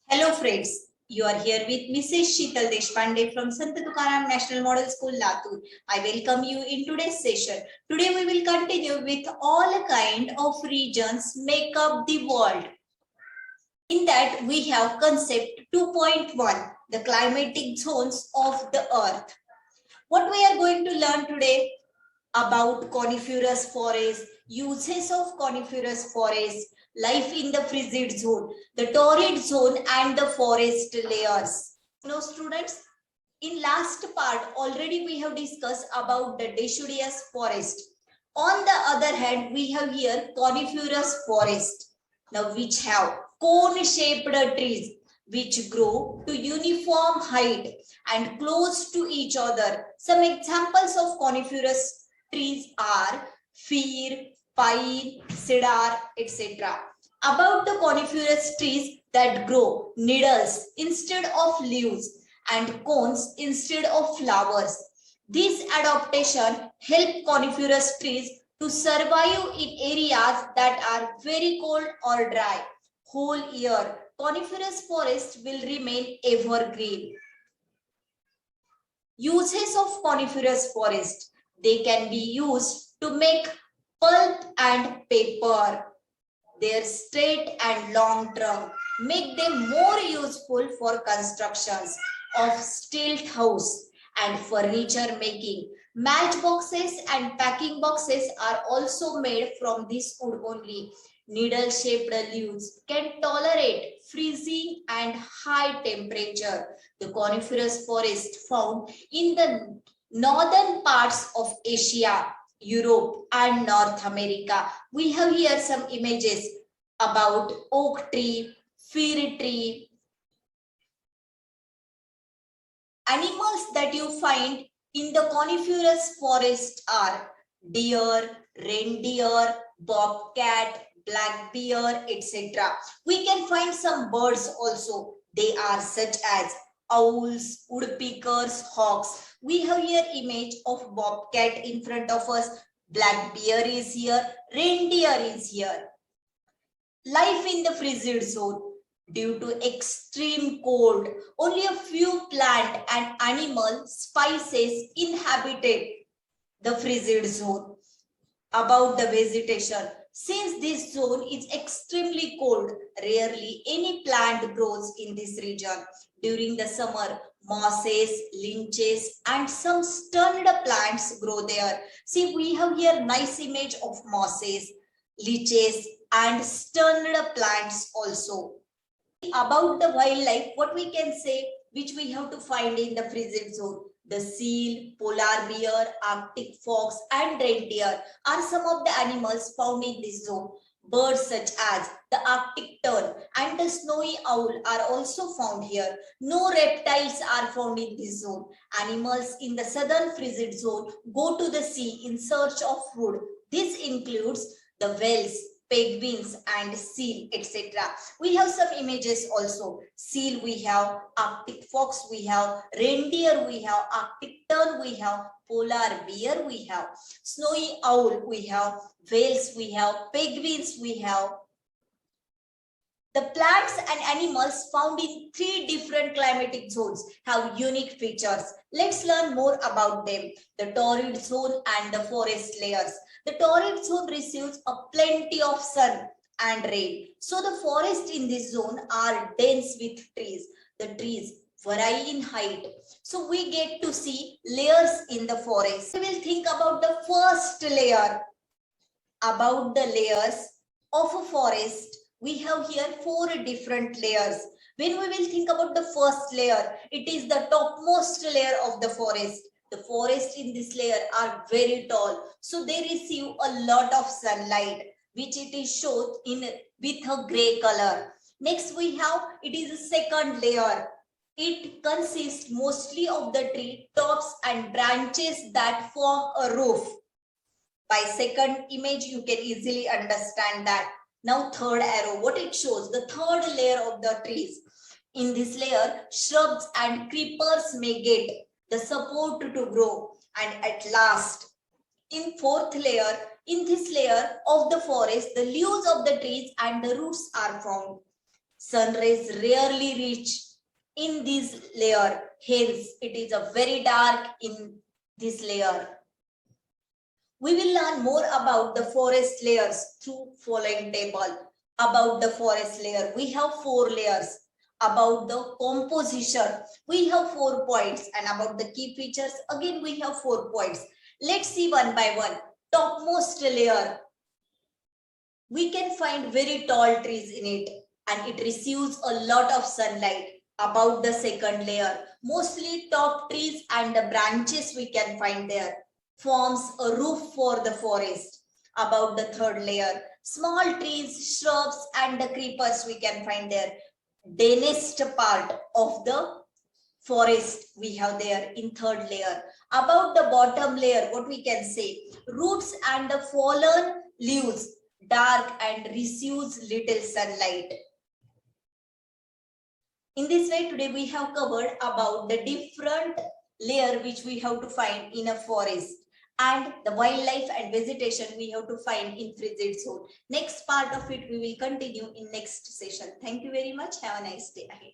Hello friends, you are here with Mrs. Sheetal Deshpande from Sant Tukaram National Model School, Latur. I welcome you in today's session. Today we will continue with all kind of regions make up the world. In that we have concept 2.1, the climatic zones of the earth. What we are going to learn today about coniferous forest, uses of coniferous forest, life in the frigid zone, the torrid zone and the forest layers. Now students, in last part already we have discussed about the deciduous forest. On the other hand, we have here coniferous forest, now which have cone shaped trees which grow to uniform height and close to each other. Some examples of coniferous trees are fir, pine, cedar, etc. About the coniferous trees that grow needles instead of leaves and cones instead of flowers. This adaptation help coniferous trees to survive in areas that are very cold or dry. Whole year, coniferous forest will remain evergreen. Uses of coniferous forest. They can be used to make pulp and paper. Their straight and long trunk make them more useful for constructions of steel house and furniture making. Matchboxes and packing boxes are also made from this wood only. Needle-shaped leaves can tolerate freezing and high temperature. The coniferous forest found in the northern parts of Asia, Europe and North America. We have here some images about oak tree, fir tree. Animals that you find in the coniferous forest are deer, reindeer, bobcat, black bear, etc. We can find some birds also. They are such as owls, woodpeckers, hawks. We have here image of bobcat in front of us. Black bear is here, reindeer is here. Life in the frigid zone. Due to extreme cold, only a few plant and animal species inhabited the frigid zone. About the vegetation, since this zone is extremely cold, rarely any plant grows in this region. During the summer, mosses, lynches, and some stunted plants grow there. See, we have here nice image of mosses, leeches, and stunted plants also. About the wildlife, what we can say, which we have to find in the frigid zone. The seal, polar bear, Arctic fox, and reindeer are some of the animals found in this zone. Birds such as the Arctic tern and the snowy owl are also found here. No reptiles are found in this zone. Animals in the southern frigid zone go to the sea in search of food. This includes the whales, penguins and seal, etc. We have some images also. Seal we have, Arctic fox we have, reindeer we have, Arctic tern we have, polar bear we have, snowy owl we have, whales we have, penguins we have. The plants and animals found in 3 different climatic zones have unique features. Let's learn more about them. The torrid zone and the forest layers. The torrid zone receives a plenty of sun and rain. So the forest in this zone are dense with trees. The trees vary in height. So we get to see layers in the forest. We will think about the first layer. About the layers of a forest, we have here 4 different layers. When we will think about the first layer, it is the topmost layer of the forest. The forest in this layer are very tall, so they receive a lot of sunlight, which it is shown in with a gray color. Next we have, it is a second layer. It consists mostly of the tree tops and branches that form a roof. By second image, you can easily understand that. Now third arrow, what it shows, the third layer of the trees. In this layer, shrubs and creepers may get the support to grow. And at last, in fourth layer, in this layer of the forest, the leaves of the trees and the roots are found. Sun rays rarely reach in this layer. Hence, it is a very dark in this layer. We will learn more about the forest layers through following table. About the forest layer, we have 4 layers. About the composition, we have 4 points. And about the key features, again we have 4 points. Let's see one by one. Topmost layer, we can find very tall trees in it and it receives a lot of sunlight. About the second layer, mostly top trees and the branches we can find there, forms a roof for the forest. About the third layer, small trees, shrubs and the creepers we can find there. Densest part of the forest we have there in third layer. About the bottom layer, what we can say, roots and the fallen leaves, dark and receives little sunlight. In this way, today we have covered about the different layer which we have to find in a forest and the wildlife and vegetation we have to find in frigid zone. Next part of it we will continue in next session. Thank you very much. Have a nice day ahead.